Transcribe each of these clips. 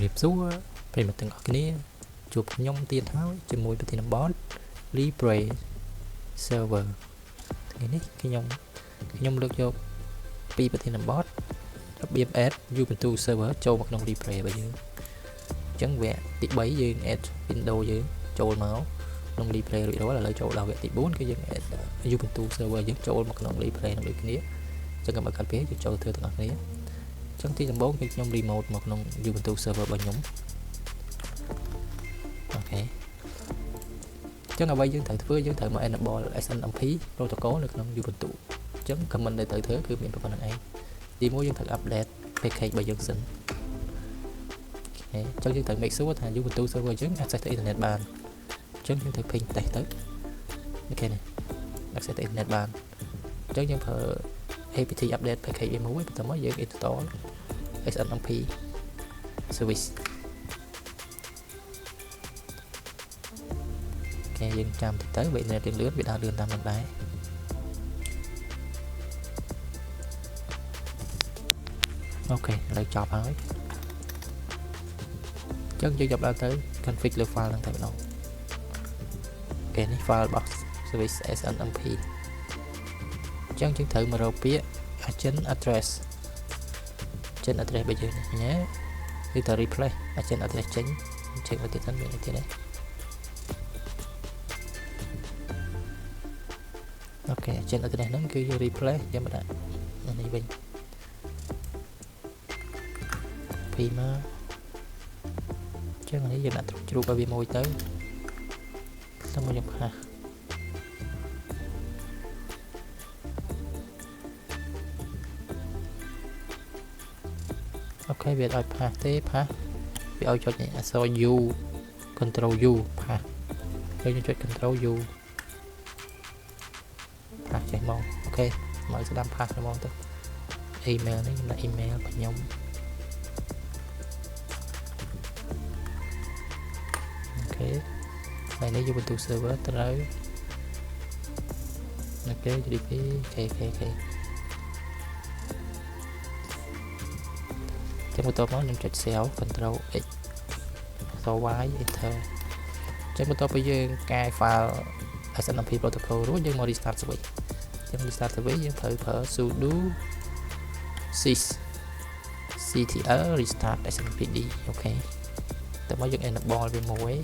រៀបសួរប្រិយមិត្តទាំងអស់គ្នាជួបខ្ញុំទៀតហើយជាមួយប្រធានបទ Libre Server ថ្ងៃនេះខ្ញុំលើកយកពីប្រធានបទរបៀប add Ubuntu server ចូលមកក្នុង Libre របស់យើងអញ្ចឹងវគ្គទី3យើង add Windows យើងចូលមកក្នុង Libre រួចរាល់ឥឡូវចូលដល់វគ្គទី4គឺយើង add Ubuntu server យើងចូលមកក្នុង Libre នឹងដូចគ្នាអញ្ចឹងកុំឲ្យខាត់ពេលយើងចូលធ្វើទាំងអស់គ្នាចឹងទីដំបូងគឺខ្ញុំ remote មកក្នុង Ubuntu server របស់ខ្ញុំអូខេចឹងអ្វីយើងត្រូវធ្វើយើងត្រូវមក enable SNMP protocol នៅក្នុង Ubuntu ចឹង command ដែលត្រូវធ្វើគឺមានប៉ុណ្្នឹងឯងទីមួយយើងត្រូវ update package របស់យើងសិនអូខេចឹងយើងត្រូវ make sure ថា Ubuntu server យើង access ទៅ internet បានចឹងយើងត្រូវ ping test ទៅអូខេនេះ access ទៅ internet បានចឹងយើងប្រើ apt update package វាមួយបន្ទាប់មកយើង install SNMP service គេយើងចាំតិចទៅវាអ្នកលឿនវាដើរលឿនតាមនឹងដែរអូខេឥឡូវចប់ហើយអញ្ចឹងយើងចាប់ដើមទៅ config លើ file ហ្នឹងតែម្ដងគេនេះ file របស់ service SNMP អញ្ចឹងយើងត្រូវមករកពាក្យ agent address របស់យើងនេះគឺត្រូវ replace agent address ចេញ check មើលទៀតសិនមានអីទៀតទេអូខេ agent address ហ្នឹងគឺយើង replace យកមកដាក់នេះវិញ P មកចឹងនេះយើងដាក់ជ្រូកឲ្យវាមួយទៅxong rồi nhập ha ok việcឲ្យ pass ទេ pass វាឲ្យចុចនេះអក្សរ U control U pass យើងចុច control U pass ចេញមកអូខេមកស្ដាំ pass ហ្មងទៅ email នេះខ្ញុំដាក់ email របស់ខ្ញុំអូខេហើយនេះ Ubuntu server ត្រូវអូខេ GDP KKK ចាំបន្ទាប់មកខ្ញុំចុច cell control X so Y enter ចាំបន្ទាប់ពីយើងកែ file SNMP protocol រួចយើងមក restart switch ចាំ restart switch យើងត្រូវប្រើ sudo sys ctl restart snpd អូខេតើមកយើង enable វាមួយ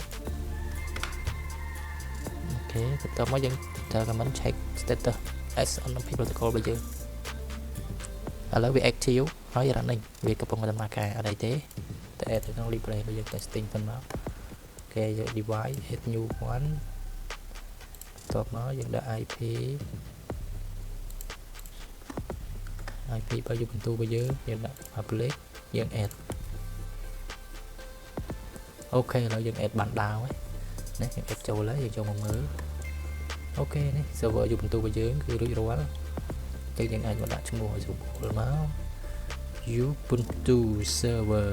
អូខេតើមកយើងត្រូវ command check status SNMP protocol របស់យើងឥឡូវវា active ហើយ running វាកំពុងដំណើរការអត់អីទេតែទៅក្នុង Libre របស់យើង testing ប៉ុណ្ណឹងអូខេយក device add new one តបមកយើងដាក់ IP របស់ Ubuntu របស់យើងដាក់ public យើង add អូខេឥឡូវយើង add បានដល់ហើយនេះយើង add ចូលហើយយើងចូលមកមើលអូខេនេះ server Ubuntu របស់យើងគឺរួចរាល់តែយើងអាចមកដាក់ឈ្មោះឲ្យស្រួលមក Ubuntu server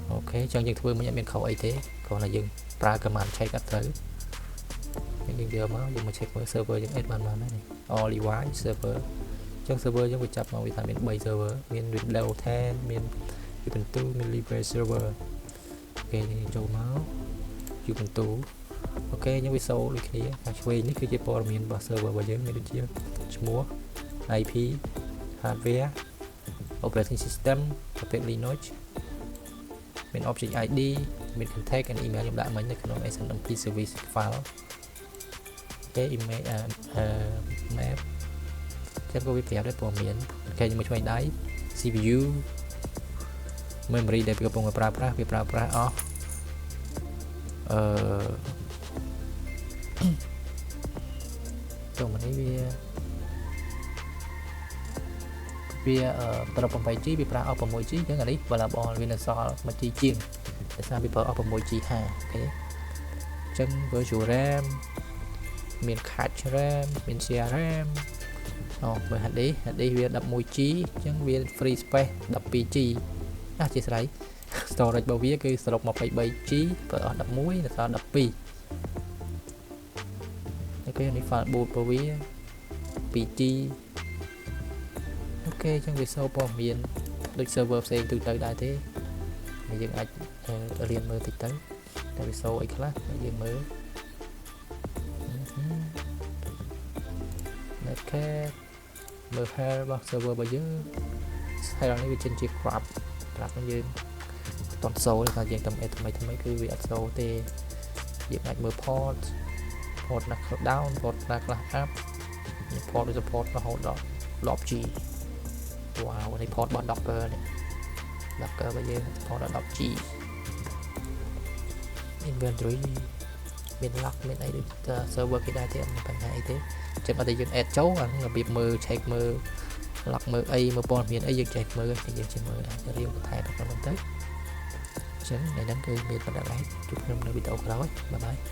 អូខេចឹងយើងធ្វើមិនអត់មានខុសអីទេគ្រាន់តែយើងប្រើ command check អត់ត្រូវយើងយកមកយើងមក check មើល server យើង add បានហើយនេះ all server ចឹង server យើងវាចាប់មកវាថាមាន3 server មាន Windows 10 មាន Ubuntu មាន Libre server អូខេយើងចូលមក Ubuntu អូខេយើងវាសូលដូចគ្នាខាងឆ្វេងនេះគឺជាព័ត៌មានរបស់ server របស់យើងមានដូចជាឈ្មោះ IP hardware operating system ប្រភេទ Linux មាន object ID មាន contact and email ខ្ញុំដាក់មិញនៅក្នុង SNMP service file អូខេ email map ចឹងក៏វាប្រាប់ដែរព័ត៌មានអូខេយើងមកឆ្វេងដៃ CPU memory ដែលវាកំពុងប្រើប្រាស់វាប្រើប្រាស់អស់ចូលមកនេះវាត្រឹម 8G វាប្រើអស់ 6G ចឹងអានេះ variable វានៅសល់ 1G ជាងដោយសារវាប្រើអស់ 6G ហាអូខេចឹង virtual RAM មាន cache RAM មាន share RAM បើ HD វា 11G ចឹងវា free space 12G អធិស្ឋាន storage របស់វាគឺសរុប 23G ប្រើអស់ 11 នៅសល់ 12អូខេនេះ file boot របស់វា 2G អូខេចឹងវាសូព័ត៌មានដូច server ផ្សេងទូទៅដែរទេ này dương ai liền mơ tịch tới tại vì số ấy khác dương mơ cái mơ hair bao server bao nhiêu hay là cái trên chiếc crop nó như toàn số là dạng tầm mấy cái việc số thì việc này mơ port là down port là up port support nó hỗ trợ log G wow này port bọn docker này docker bây giờ port là log G inventory bên lock bên ấy được server cái đa thì phải hay thế chẳng có thể dùng add chấu là việc mơ check mơ lọc mơ A mơ port miền ấy dùng check mơ thì dùng trên mơ là riêng thay được nó tới chẳng này đánh cười miền và đã lấy chụp năm nó bị tàu đó bye bye.